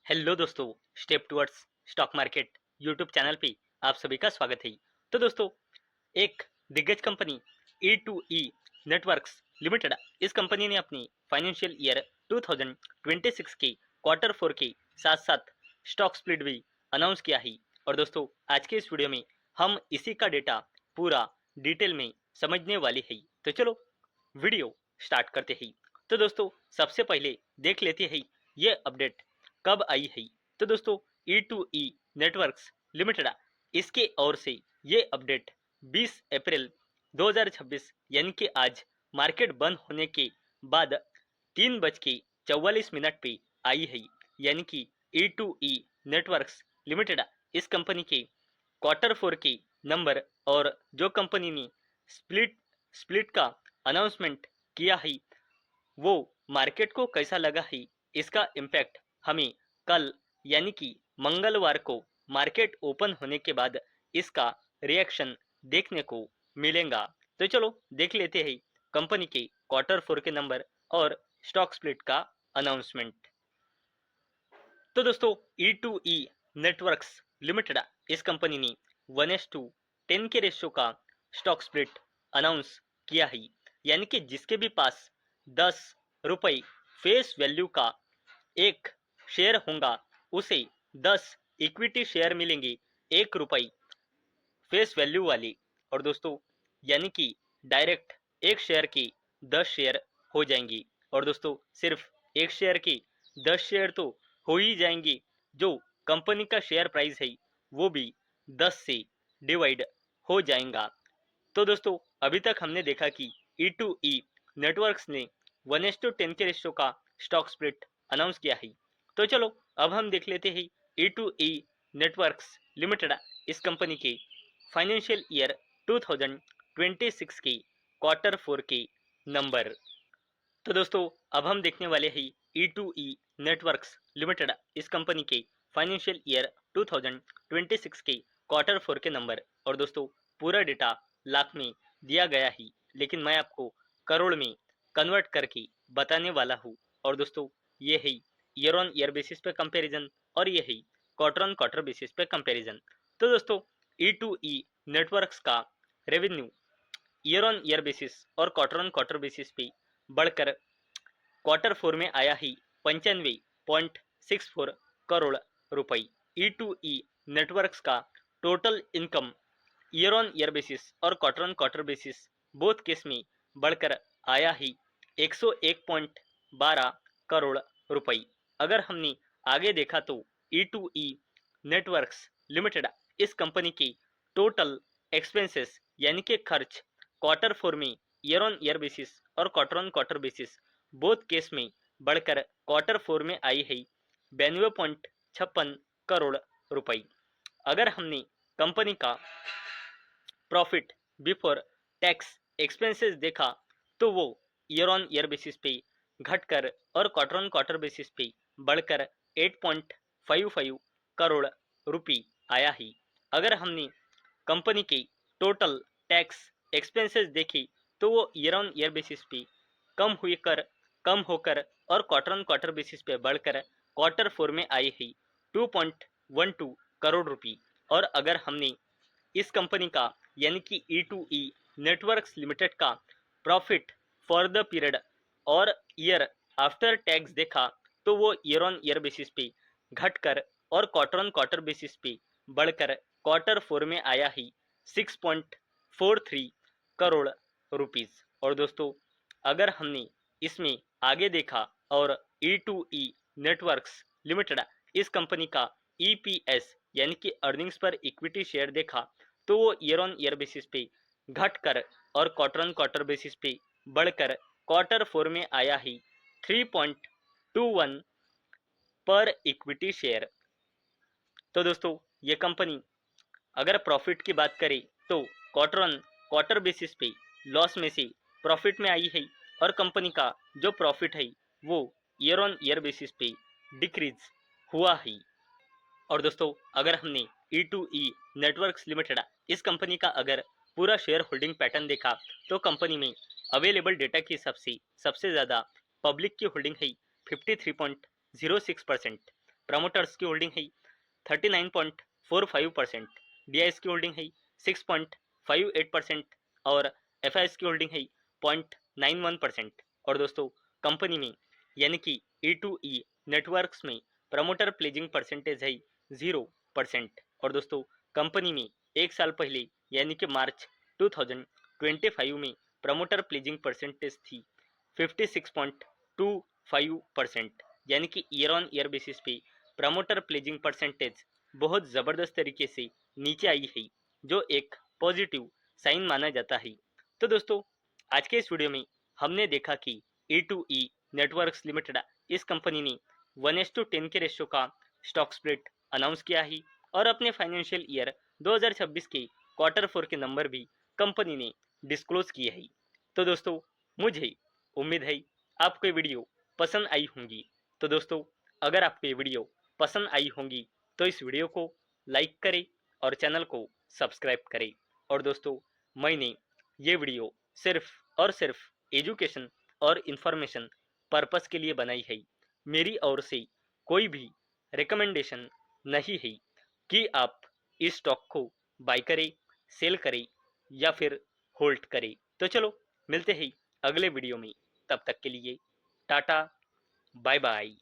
Hello दोस्तों। Step towards stock market YouTube channel पे आप सभी का स्वागत है। तो दोस्तों, एक दिग्गज company E two E networks limited, इस कंपनी ने अपनी फाइनेंशियल ईयर 2026 के क्वार्टर फोर के साथ साथ स्टॉक स्प्लिट भी अनाउंस किया है। और दोस्तों, आज के इस वीडियो में हम इसी का डेटा पूरा डिटेल में समझने वाले हैं। तो चलो वीडियो स्टार्ट करते हैं। तो दोस्तों, सबसे पहले देख लेते हैं ये अपडेट कब आई है। तो दोस्तों, ई टू ई नेटवर्क्स लिमिटेड, इसके ओर से ये अपडेट 20 अप्रैल 2026 यानी कि आज मार्केट बंद होने के बाद 3:44 पे आई है। यानी कि ई टू ई नेटवर्क्स लिमिटेड, इस कंपनी के क्वार्टर फोर के नंबर और जो कंपनी ने स्प्लिट स्प्लिट का अनाउंसमेंट किया है वो मार्केट को कैसा लगा है, इसका इम्पैक्ट हमें कल यानी कि मंगलवार को मार्केट ओपन होने के बाद इसका रिएक्शन देखने को मिलेगा। तो चलो देख लेते हैं कंपनी के क्वार्टर फोर के नंबर और स्टॉक स्प्लिट का अनाउंसमेंट। तो दोस्तों, ई टू ई नेटवर्क्स लिमिटेड, इस कंपनी ने 1:10 के रेशियो का स्टॉक स्प्लिट अनाउंस किया है। यानी कि जिसके भी पास 10 रुपये फेस वैल्यू का एक शेयर होगा उसे 10 इक्विटी शेयर मिलेंगे, 1 रुपये फेस वैल्यू वाली। और दोस्तों, यानी कि डायरेक्ट एक शेयर की 10 शेयर हो जाएंगी। और दोस्तों, सिर्फ एक शेयर की 10 शेयर तो हो ही जाएंगी, जो कंपनी का शेयर प्राइस है वो भी 10 से डिवाइड हो जाएगा। तो दोस्तों, अभी तक हमने देखा कि ई टू ई नेटवर्क्स ने 1:10 के रेशियो का स्टॉक स्प्लिट अनाउंस किया है। तो चलो अब हम देख लेते हैं ई टू ई नेटवर्क्स लिमिटेड, इस कंपनी के फाइनेंशियल ईयर 2026 के क्वार्टर फोर के नंबर। तो दोस्तों, अब हम देखने वाले हैं ई टू ई नेटवर्क्स लिमिटेड, इस कंपनी के फाइनेंशियल ईयर 2026 के क्वार्टर फोर के नंबर। और दोस्तों, पूरा डेटा लाख में दिया गया है, लेकिन मैं आपको करोड़ में कन्वर्ट करके बताने वाला हूँ। और दोस्तों, ये है ईयर ऑन ईयर बेसिस पे कंपैरिजन और ये है क्वार्टर ऑन क्वार्टर बेसिस पे कंपैरिजन। तो दोस्तों, ई टू ई नेटवर्क्स का revenue year on year basis और क्वार्टर ऑन क्वार्टर बेसिस पे बढ़कर क्वार्टर फोर में आया ही 95.64 करोड़ रुपए। ई टू ई नेटवर्क्स का total income year on year basis और quarter on quarter basis both case में बढ़कर आया ही 101.12 करोड़ रुपए। अगर हमने आगे देखा तो ई टू ई नेटवर्क्स लिमिटेड, इस कंपनी के टोटल एक्सपेंसेस यानी कि खर्च क्वार्टर फोर में ईयर ऑन ईयर बेसिस और quarter on quarter basis both case में बढ़कर क्वार्टर फोर में आई है 92.56 करोड़ रुपए। अगर हमने कंपनी का प्रॉफिट बिफोर टैक्स एक्सपेंसेस देखा तो वो ईयर ऑन ईयर बेसिस पे घटकर और क्वार्टर ऑन क्वार्टर बेसिस पे बढ़कर 8.55 करोड़ रुपए आया ही। अगर हमने कंपनी के टोटल टैक्स एक्सपेंसेस देखे तो वो ईयर ऑन ईयर बेसिस पे कम होकर और क्वार्टर ऑन क्वार्टर बेसिस पे बढ़कर क्वार्टर फोर में आई है 2.12 करोड़ रुपए। और अगर हमने इस कंपनी का यानी कि ई टू ई नेटवर्क्स लिमिटेड का प्रॉफिट फॉर द पीरियड और ईयर आफ्टर टैक्स देखा तो वो ईयर ऑन ईयर बेसिस पे घटकर और क्वार्टर ऑन क्वार्टर बेसिस पे बढ़कर क्वार्टर फोर में आया ही 6.43 करोड़ रुपीस। और दोस्तों, अगर हमने इसमें आगे देखा और ई टू ई नेटवर्क्स लिमिटेड, इस कंपनी का ईपीएस यानी कि अर्निंग्स पर इक्विटी शेयर देखा तो वो ईयर ऑन ईयर बेसिस पे घटकर और क्वार्टर ऑन क्वार्टर बेसिस पे बढ़कर क्वार्टर फोर में आया ही 3.21 पर इक्विटी शेयर। तो दोस्तों, ये कंपनी अगर प्रॉफिट की बात करें तो क्वार्टर ऑन क्वार्टर बेसिस पे लॉस में से प्रॉफिट में आई है और कंपनी का जो प्रॉफिट है वो ईयर ऑन ईयर बेसिस पे डिक्रीज हुआ है। और दोस्तों, अगर हमने ई टू ई नेटवर्क्स लिमिटेड, इस कंपनी का अगर पूरा शेयर होल्डिंग पैटर्न देखा तो कंपनी में अवेलेबल डेटा के हिसाब से सबसे ज़्यादा पब्लिक की होल्डिंग है 53.06%। प्रमोटर्स की होल्डिंग है 39.45%, डीआईएस की होल्डिंग है 6.58% और एफआईएस की होल्डिंग है 0.91%। और दोस्तों कंपनी में यानी कि E2E नेटवर्क्स में प्रमोटर प्लेजिंग परसेंटेज है 0%। और दोस्तों कंपनी में एक साल पहले यानी कि मार्च 2025 में प्रमोटर प्लेजिंग परसेंटेज थी 56.25%, यानी कि ईयर ऑन ईयर बेसिस पे प्रमोटर प्लेजिंग परसेंटेज बहुत ज़बरदस्त तरीके से नीचे आई है, जो एक पॉजिटिव साइन माना जाता है। तो दोस्तों आज के इस वीडियो में हमने देखा कि E2E नेटवर्क्स लिमिटेड इस कंपनी ने 1:10 के रेशियो का स्टॉक स्प्लिट अनाउंस किया है और अपने फाइनेंशियल ईयर 2026 के क्वार्टर 4 के नंबर भी कंपनी ने डिस्क्लोज किए हैं। तो दोस्तों मुझे उम्मीद है आपको ये वीडियो पसंद आई होंगी। तो दोस्तों अगर आपको ये वीडियो पसंद आई होंगी तो इस वीडियो को लाइक करें और चैनल को सब्सक्राइब करें। और दोस्तों मैंने ये वीडियो सिर्फ और सिर्फ एजुकेशन और इन्फॉर्मेशन पर्पस के लिए बनाई है। मेरी ओर से कोई भी रिकमेंडेशन नहीं है कि आप इस स्टॉक को बाय करें, सेल करें या फिर होल्ड करें। तो चलो मिलते हैं अगले वीडियो में, तब तक के लिए टाटा बाय बाय।